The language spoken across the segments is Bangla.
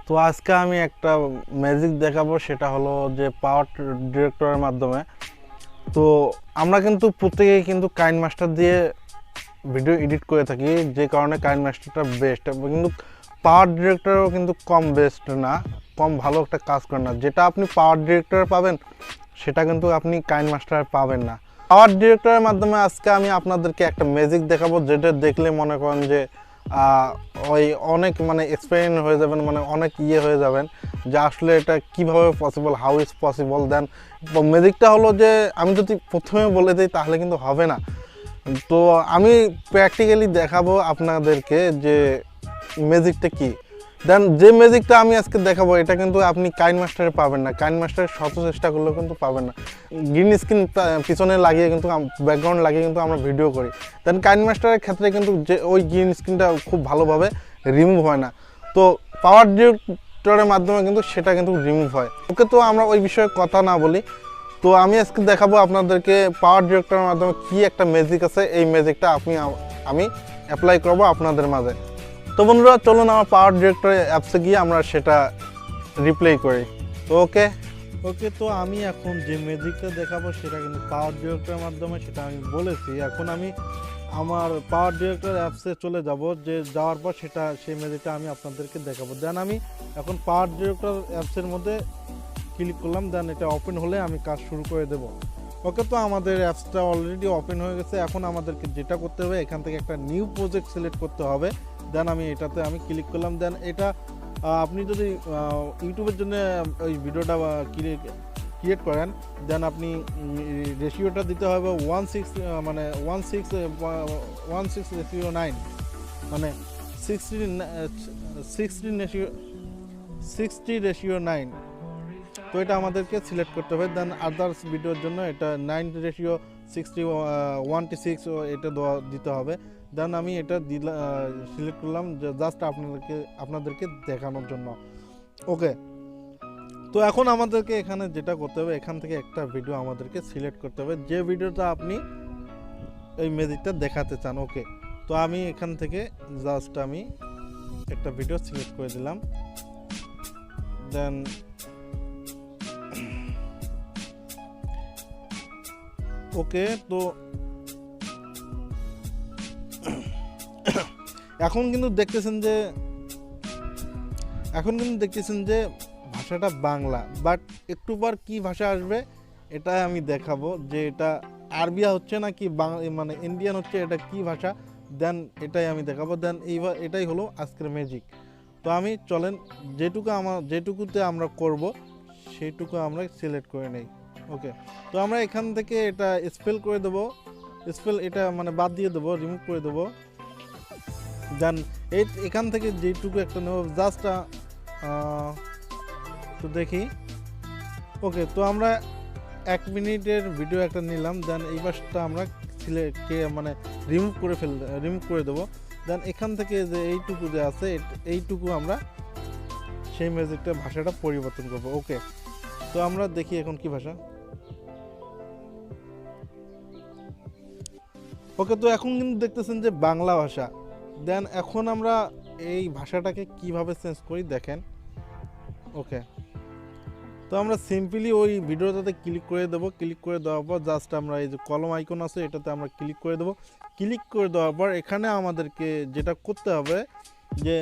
তো আজকে আমি একটা ম্যাজিক দেখাবো, সেটা হলো যে পাওয়ার ডিরেক্টরের মাধ্যমে। তো আমরা কিন্তু প্রত্যেকেই কিন্তু কাইনমাস্টার দিয়ে ভিডিও এডিট করে থাকি, যে কারণে কাইনমাস্টারটা বেস্ট। কিন্তু পাওয়ার ডিরেক্টরও কিন্তু কম বেস্ট না, কম ভালো একটা কাজ করে না। যেটা আপনি পাওয়ার ডিরেক্টরে পাবেন সেটা কিন্তু আপনি কাইনমাস্টারে পাবেন না। পাওয়ার ডিরেক্টরের মাধ্যমে আজকে আমি আপনাদেরকে একটা ম্যাজিক দেখাবো, যেটা দেখলে মনে করেন যে ওই অনেক এক্সপেরিয়েন্স হয়ে যাবেন, অনেক হয়ে যাবেন যে আসলে এটা কিভাবে পসিবল, হাউ ইজ পসিবল। দেন ম্যাজিকটা হলো যে আমি যদি প্রথমে বলে দিই তাহলে কিন্তু হবে না। তো আমি প্র্যাকটিক্যালি দেখাবো আপনাদেরকে যে ম্যাজিকটা কি। দেন যে ম্যাজিকটা আমি আজকে দেখাবো এটা কিন্তু আপনি কাইনমাস্টারে পাবেন না, কাইনমাস্টারের শত চেষ্টা করলেও কিন্তু পাবেন না। গ্রিন স্ক্রিন পিছনে লাগিয়ে কিন্তু ব্যাকগ্রাউন্ড লাগিয়ে কিন্তু আমরা ভিডিও করি। দেন কাইনমাস্টারের ক্ষেত্রে কিন্তু যে ওই গ্রিন স্ক্রিনটা খুব ভালোভাবে রিমুভ হয় না। তো পাওয়ার ডিরেক্টরের মাধ্যমে কিন্তু সেটা কিন্তু রিমুভ হয়। ওকে, তো আমরা ওই বিষয়ে কথা না বলি। তো আমি আজকে দেখাবো আপনাদেরকে পাওয়ার ডিরেক্টরের মাধ্যমে কি একটা ম্যাজিক আছে। এই ম্যাজিকটা আমি অ্যাপ্লাই করবো আপনাদের মাঝে। তো বন্ধুরা, চলুন আমার পাওয়ার ডিরেক্টর অ্যাপসে গিয়ে আমরা সেটা রিপ্লে করি। তো ওকে, তো আমি এখন যে ম্যাজিকটা দেখাবো সেটা কিন্তু পাওয়ার ডিরেক্টরের মাধ্যমে, সেটা আমি বলেছি। এখন আমি আমার পাওয়ার ডিরেক্টর অ্যাপসে চলে যাব, যে যাওয়ার পর সেই ম্যাজিকটা আমি আপনাদেরকে দেখাবো। দেন আমি এখন পাওয়ার ডিরেক্টর অ্যাপসের মধ্যে ক্লিক করলাম। দেন এটা ওপেন হলে আমি কাজ শুরু করে দেব। ওকে, তো আমাদের অ্যাপসটা অলরেডি ওপেন হয়ে গেছে। এখন আমাদেরকে যেটা করতে হবে, এখান থেকে একটা নিউ প্রজেক্ট সিলেক্ট করতে হবে। দেন আমি এটাতে ক্লিক করলাম। দেন এটা আপনি যদি ইউটিউবের জন্য ওই ভিডিওটা ক্রিয়েট করেন, দেন আপনি রেশিওটা দিতে হবে 16:9, মানে 60:9। তো এটা আমাদেরকে সিলেক্ট করতে হবে। দেন আদার্স ভিডিওর জন্য এটা 9:60:1:6 এটা দিতে হবে। দেন আমি এটা সিলেক্ট করলাম জাস্ট আপনাদেরকে দেখানোর জন্য। ওকে, তো এখন আমাদেরকে এখানে যেটা করতে হবে, এখান থেকে একটা ভিডিও আমাদেরকে সিলেক্ট করতে হবে, যে ভিডিওটা আপনি এই ম্যাজিকটা দেখাতে চান। ওকে, তো আমি এখান থেকে জাস্ট আমি একটা ভিডিও সিলেক্ট করে দিলাম। দেন ওকে, তো এখন কিন্তু দেখতেছেন যে ভাষাটা বাংলা, বাট একটু পর কি ভাষা আসবে এটা আমি দেখাবো, যে এটা আরবিয়া হচ্ছে না কি ইন্ডিয়ান হচ্ছে, এটা কি ভাষা। দেন এটাই আমি দেখাবো। দেন এটাই হলো আজকের ম্যাজিক। তো আমি চলেন যেটুকুতে আমরা করব সেইটুকু আমরা সিলেক্ট করে নেই। ওকে, তো আমরা এখান থেকে এটা স্পেল করে দেবো, এটা বাদ দিয়ে দেবো, রিমুভ করে দেবো। দেন এখান থেকে যেটুকু একটা নেব জাস্ট তো দেখি। ওকে, তো আমরা 1 মিনিটের ভিডিও একটা নিলাম। দেন এই পাশটা আমরা রিমুভ করে দেবো। দেন এখান থেকে যে এইটুকু যে আছে এইটুকু আমরা সেই ম্যাজিকটা ভাষাটা পরিবর্তন করব। ওকে, তো আমরা দেখি এখন কি ভাষা। ওকে, তো এখন কিন্তু দেখতেছেন যে বাংলা ভাষা। দেন এখন আমরা এই ভাষাটাকে কিভাবে চেঞ্জ করি দেখেন। ওকে, তো আমরা সিম্পলি ওই ভিডিওটাতে ক্লিক করে দেবো। ক্লিক করে দেওয়ার পর জাস্ট আমরা এই যে কলম আইকন আছে এটাতে আমরা ক্লিক করে দেবো। ক্লিক করে দেওয়ার পর এখানে আমাদেরকে যেটা করতে হবে, যে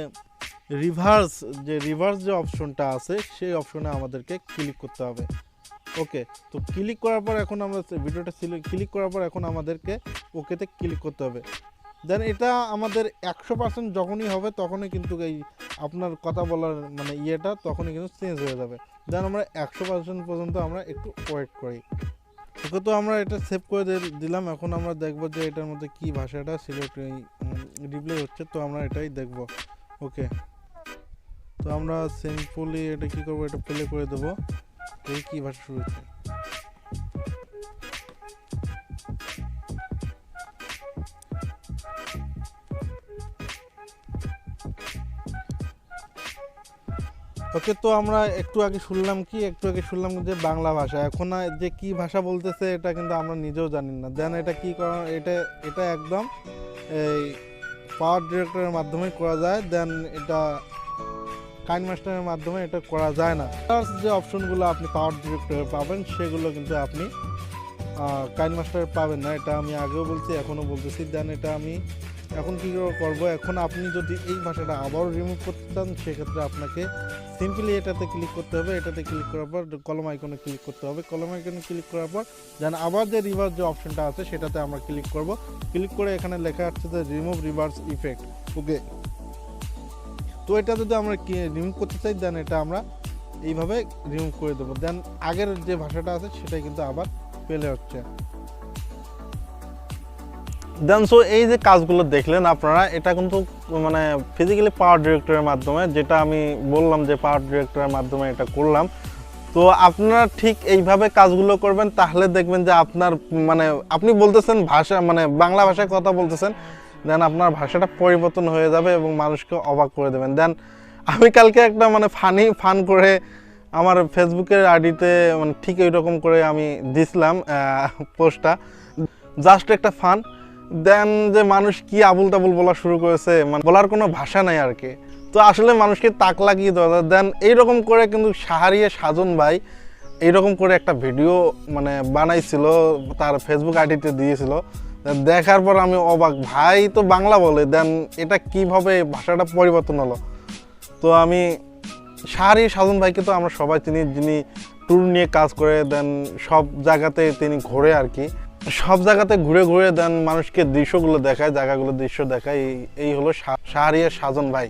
রিভার্স যে অপশনটা আছে সেই অপশনে আমাদেরকে ক্লিক করতে হবে। ওকে, তো ক্লিক করার পর এখন আমরা ভিডিওটা ক্লিক করার পর এখন আমাদেরকে ওকেতে ক্লিক করতে হবে। দেন এটা আমাদের 100% যখনই হবে তখনই কিন্তু এই আপনার কথা বলার তখনই কিন্তু চেঞ্জ হয়ে যাবে। দেন আমরা 100% পর্যন্ত আমরা একটু ওয়েট করি। ওকে, তো আমরা এটা সেভ করে দিলাম। এখন আমরা দেখব যে এটার মধ্যে কি ভাষাটা সিলেক্ট রিপ্লাই হচ্ছে, তো আমরা এটাই দেখব। ওকে, তো আমরা সিম্পলি এটা কি করব, এটা প্লে করে দেবো। এই কি ভাষা শুরু হচ্ছে। ওকে, তো আমরা একটু আগে শুনলাম যে বাংলা ভাষা। এখন যে কি ভাষা বলতেছে এটা কিন্তু আমরা নিজেও জানি না। দেন এটা কি করা, এটা একদম এই পাওয়ার ডিরেক্টরের মাধ্যমে করা যায়। দেন এটা কাইনমাস্টারের মাধ্যমে এটা করা যায় না। যে অপশনগুলো আপনি পাওয়ার ডিরেক্টরে পাবেন সেগুলো কিন্তু আপনি কাইনমাস্টারে পাবেন না। এটা আমি আগেও বলছি, এখনও বলতেছি। দেন এটা আমি এখন কী করবো, এখন আপনি যদি এই ভাষাটা আবারও রিমুভ করতে চান সেক্ষেত্রে আপনাকে সিম্পলি এটাতে ক্লিক করতে হবে। এটাতে ক্লিক করার পর কলম আইকনে ক্লিক করতে হবে। কলম আইকনে ক্লিক করার পর দেন আবার যে রিভার্স যে অপশনটা আছে সেটাতে আমরা ক্লিক করব। ক্লিক করে এখানে লেখা আছে যে রিমুভ রিভার্স ইফেক্ট। ওকে, তো এটা যদি আমরা রিমুভ করতে চাই দেন এটা আমরা এইভাবে রিমুভ করে দেবো। দেন আগের যে ভাষাটা আছে সেটাই কিন্তু আবার পেলে হচ্ছে। দেন সো এই যে কাজগুলো দেখলেন আপনারা, এটা কিন্তু মানে ফিজিক্যালি পাওয়ার ডিরেক্টরের মাধ্যমে, যেটা আমি বললাম যে পাওয়ার ডিরেক্টরের মাধ্যমে এটা করলাম। তো আপনারা ঠিক এইভাবে কাজগুলো করবেন, তাহলে দেখবেন যে আপনার মানে আপনি বলতেছেন ভাষা মানে বাংলা ভাষায় কথা বলতেছেন, দেন আপনার ভাষাটা পরিবর্তন হয়ে যাবে এবং মানুষকে অবাক করে দেবেন। দেন আমি কালকে একটা মানে ফান করে আমার ফেসবুকের আইডিতে মানে ঠিক এইরকম করে আমি দিছিলাম পোস্টটা, জাস্ট একটা ফান। দেন যে মানুষ কি আবুল তাবুল বলা শুরু করেছে, মানে বলার কোনো ভাষা নাই আর কি। তো আসলে মানুষকে তাক লাগিয়ে দেওয়া। দেন এইরকম করে কিন্তু সাহারিয়ে সাজন ভাই এইরকম করে একটা ভিডিও মানে বানাইছিল, তার ফেসবুক আইডিতে দিয়েছিল। দেখার পর আমি অবাক, ভাই তো বাংলা বলে, দেন এটা কিভাবে ভাষাটা পরিবর্তন হলো। তো আমি সাহারিয়ে সাজন ভাইকে তো আমরা সবাই চিনি, যিনি ট্যুর নিয়ে কাজ করে, দেন সব জায়গাতে তিনি ঘোরে আর কি, সব জায়গাতে ঘুরে ঘুরে দেন মানুষকে দৃশ্যগুলো দেখায়, জায়গাগুলো দৃশ্য দেখায়। এই হলো সাহারিয়া সাজন ভাই।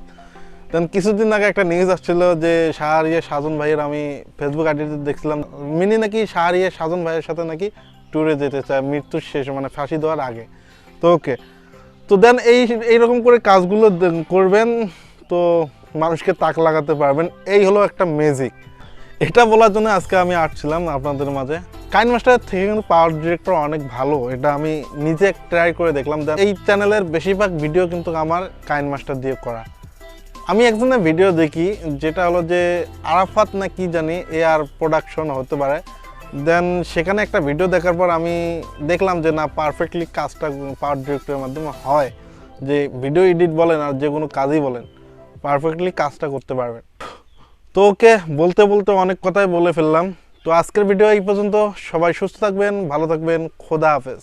দেন কিছুদিন আগে একটা নিউজ আসছিল যে সাহারিয়া সাজন ভাইয়ের, আমি ফেসবুক আইডিতে দেখছিলাম মিনি নাকি সাহারিয়া সাজন ভাইয়ের সাথে নাকি ট্যুরে যেতে চায় মৃত্যুর শেষে, মানে ফাঁসি দেওয়ার আগে। তো ওকে, তো দেন এইরকম করে কাজগুলো করবেন, তো মানুষকে তাক লাগাতে পারবেন। এই হলো একটা ম্যাজিক। এটা বলার জন্য আজকে আমি আসছিলাম আপনাদের মাঝে। কাইনমাস্টার থেকে কিন্তু পাওয়ার ডিরেক্টর অনেক ভালো, এটা আমি নিজে ট্রাই করে দেখলাম। এই চ্যানেলের বেশিরভাগ ভিডিও কিন্তু আমার কাইনমাস্টার দিয়ে করা। আমি একজনের ভিডিও দেখি, যেটা হলো যে আরাফাত না কি জানি, এআর প্রোডাকশন হতে পারে। দেন সেখানে একটা ভিডিও দেখার পর আমি দেখলাম যে না, পারফেক্টলি কাজটা পাওয়ার ডিরেক্টরের মাধ্যমে হয়, যে ভিডিও এডিট বলেন আর যে কোনো কাজই বলেন পারফেক্টলি কাজটা করতে পারবেন। তো ওকে, বলতে বলতে অনেক কথাই বলে ফেললাম। তো আজকের ভিডিও এই পর্যন্ত। সবাই সুস্থ থাকবেন, ভালো থাকবেন, খোদা হাফেজ।